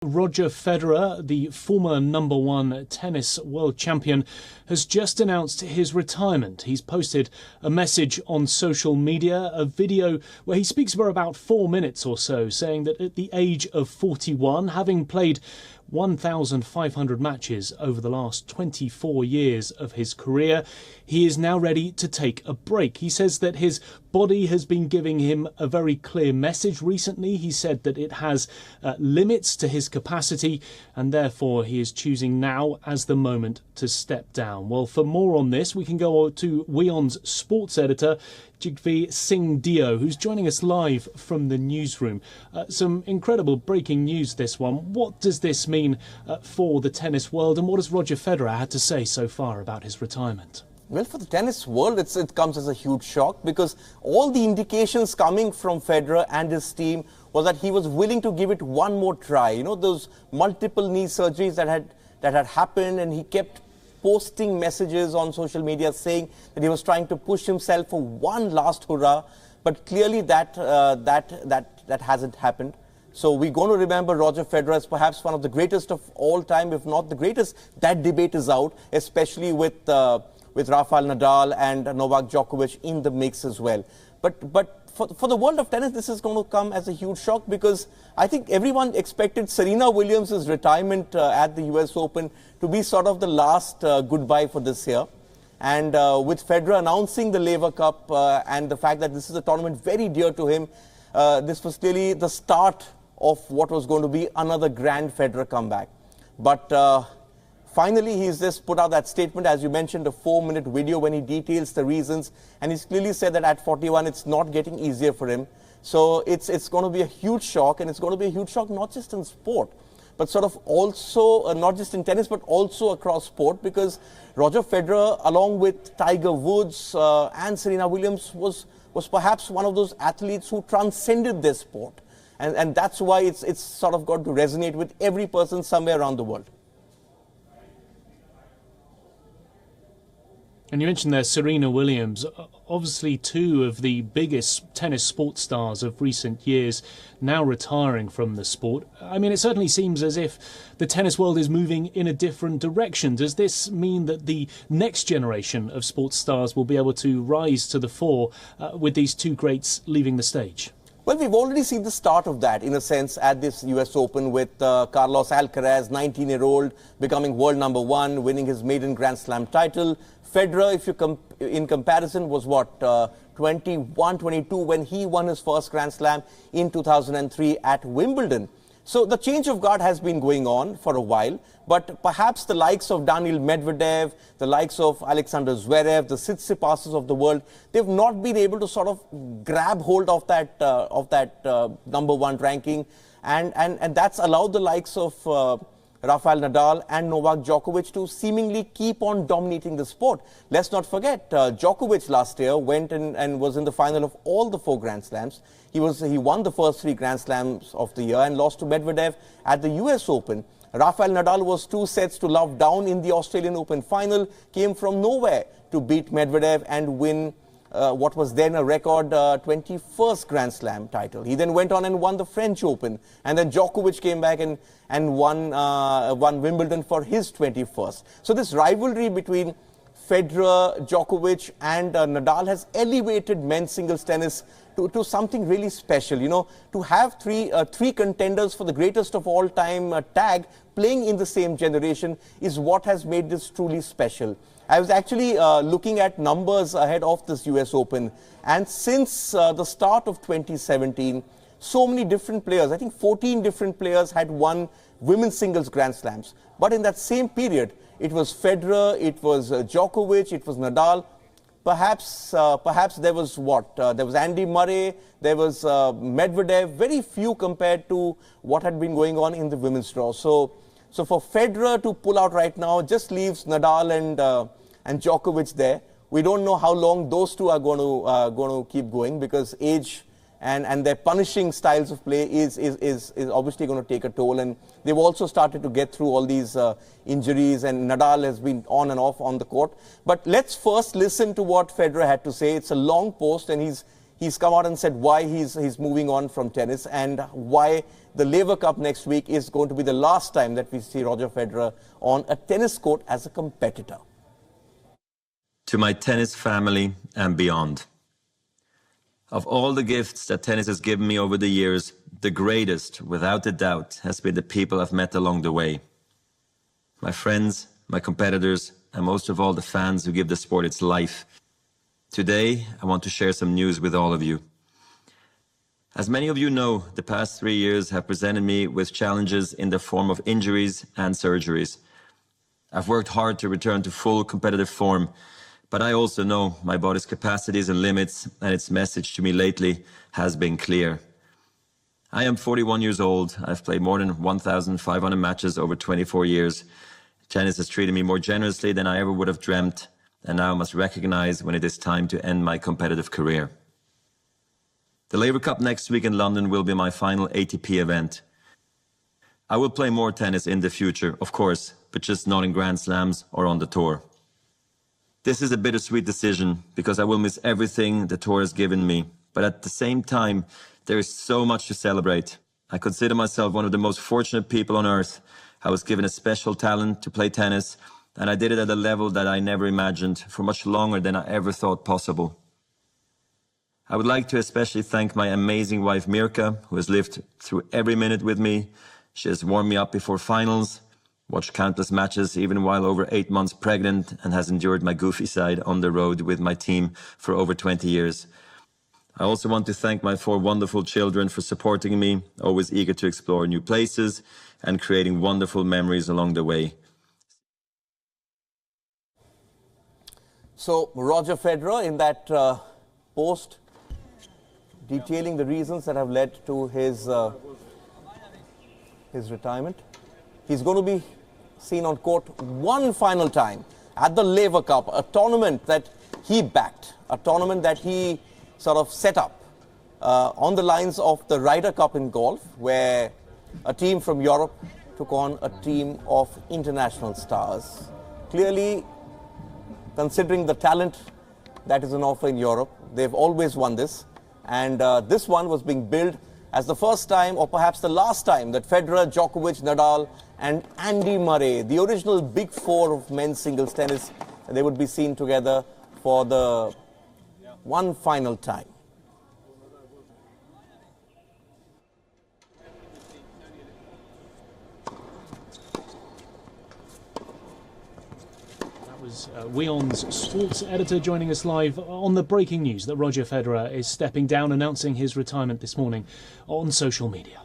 Roger Federer, the former #1 tennis world champion, has just announced his retirement. He's posted a message on social media, a video where he speaks for about 4 minutes or so, saying that at the age of 41, having played 1,500 matches over the last 24 years of his career, he is now ready to take a break. He says that his body has been giving him a very clear message recently. He said that it has limits to his capacity, and therefore he is choosing now as the moment to step down. Well, for more on this, we can go to WION's sports editor, Jigvi Singh Dio, who's joining us live from the newsroom. Some incredible breaking news, this one. What does this mean for the tennis world, and what has Roger Federer had to say so far about his retirement? Well, for the tennis world, it comes as a huge shock, because all the indications coming from Federer and his team was that he was willing to give it one more try. You know, those multiple knee surgeries that had happened, and he kept posting messages on social media saying that he was trying to push himself for one last hurrah. But clearly that hasn't happened. So we're going to remember Roger Federer as perhaps one of the greatest of all time, if not the greatest. That debate is out, especially with Rafael Nadal and Novak Djokovic in the mix as well. But for the world of tennis, this is going to come as a huge shock, because I think everyone expected Serena Williams' retirement at the US Open to be sort of the last goodbye for this year. And with Federer announcing the Laver Cup and the fact that this is a tournament very dear to him, this was clearly the start of what was going to be another grand Federer comeback. But finally, he's just put out that statement, as you mentioned, a 4-minute video when he details the reasons. And he's clearly said that at 41, it's not getting easier for him. So it's going to be a huge shock, and it's going to be a huge shock not just in sport, but sort of also, not just in tennis, but also across sport, because Roger Federer, along with Tiger Woods and Serena Williams, was perhaps one of those athletes who transcended their sport. And that's why it's sort of got to resonate with every person somewhere around the world. And you mentioned there Serena Williams, obviously two of the biggest tennis sports stars of recent years, now retiring from the sport. I mean, it certainly seems as if the tennis world is moving in a different direction. Does this mean that the next generation of sports stars will be able to rise to the fore with these two greats leaving the stage? Well, we've already seen the start of that, in a sense, at this US Open with Carlos Alcaraz, 19-year-old, becoming world #1, winning his maiden Grand Slam title. Federer, if you in comparison, was what, 21, 22 when he won his first Grand Slam in 2003 at Wimbledon. So the change of guard has been going on for a while, but perhaps the likes of Daniil Medvedev, the likes of Alexander Zverev, the Tsitsipas's of the world, they've not been able to sort of grab hold of that #1 ranking, and that's allowed the likes of Rafael Nadal and Novak Djokovic to seemingly keep on dominating the sport. Let's not forget, Djokovic last year went and was in the final of all the 4 Grand Slams. He won the first 3 Grand Slams of the year and lost to Medvedev at the US Open. Rafael Nadal was 2 sets to love down in the Australian Open final, came from nowhere to beat Medvedev and win what was then a record 21st Grand Slam title. He then went on and won the French Open, and then Djokovic came back and won Wimbledon for his 21st. So this rivalry between Federer, Djokovic and Nadal has elevated men's singles tennis to something really special. You know, to have three contenders for the greatest of all time tag playing in the same generation is what has made this truly special. I was actually looking at numbers ahead of this US Open, and since the start of 2017, so many different players, I think 14 different players had won women's singles Grand Slams. But in that same period, it was Federer, it was Djokovic, it was Nadal. Perhaps there was there was Andy Murray, there was Medvedev, very few compared to what had been going on in the women's draw. So for Federer to pull out right now just leaves Nadal and Djokovic there. We don't know how long those two are going to keep going, because age and their punishing styles of play is obviously going to take a toll, and they've also started to get through all these injuries, and Nadal has been on and off on the court. But let's first listen to what Federer had to say. It's a long post, and he's come out and said why he's moving on from tennis and why the Laver Cup next week is going to be the last time that we see Roger Federer on a tennis court as a competitor. To my tennis family and beyond. Of all the gifts that tennis has given me over the years, the greatest, without a doubt, has been the people I've met along the way. My friends, my competitors, and most of all the fans who give the sport its life. Today, I want to share some news with all of you. As many of you know, the past 3 years have presented me with challenges in the form of injuries and surgeries. I've worked hard to return to full competitive form, but I also know my body's capacities and limits, and its message to me lately has been clear. I am 41 years old. I've played more than 1,500 matches over 24 years. Tennis has treated me more generously than I ever would have dreamt, and now I must recognize when it is time to end my competitive career. The Laver Cup next week in London will be my final ATP event. I will play more tennis in the future, of course, but just not in Grand Slams or on the tour. This is a bittersweet decision because I will miss everything the tour has given me, but at the same time, there is so much to celebrate. I consider myself one of the most fortunate people on earth. I was given a special talent to play tennis, and I did it at a level that I never imagined for much longer than I ever thought possible. I would like to especially thank my amazing wife Mirka, who has lived through every minute with me. She has warmed me up before finals, watched countless matches even while over 8 months pregnant, and has endured my goofy side on the road with my team for over 20 years. I also want to thank my 4 wonderful children for supporting me, always eager to explore new places and creating wonderful memories along the way. So Roger Federer in that post detailing the reasons that have led to his retirement. He's going to be seen on court one final time at the Laver Cup, a tournament that he backed, a tournament that he sort of set up on the lines of the Ryder Cup in golf, where a team from Europe took on a team of international stars. Clearly, considering the talent that is on offer in Europe, they've always won this. And this one was being billed as the first time, or perhaps the last time, that Federer, Djokovic, Nadal and Andy Murray, the original big 4 of men's singles tennis, they would be seen together for the one final time. WION's sports editor joining us live on the breaking news that Roger Federer is stepping down, announcing his retirement this morning on social media.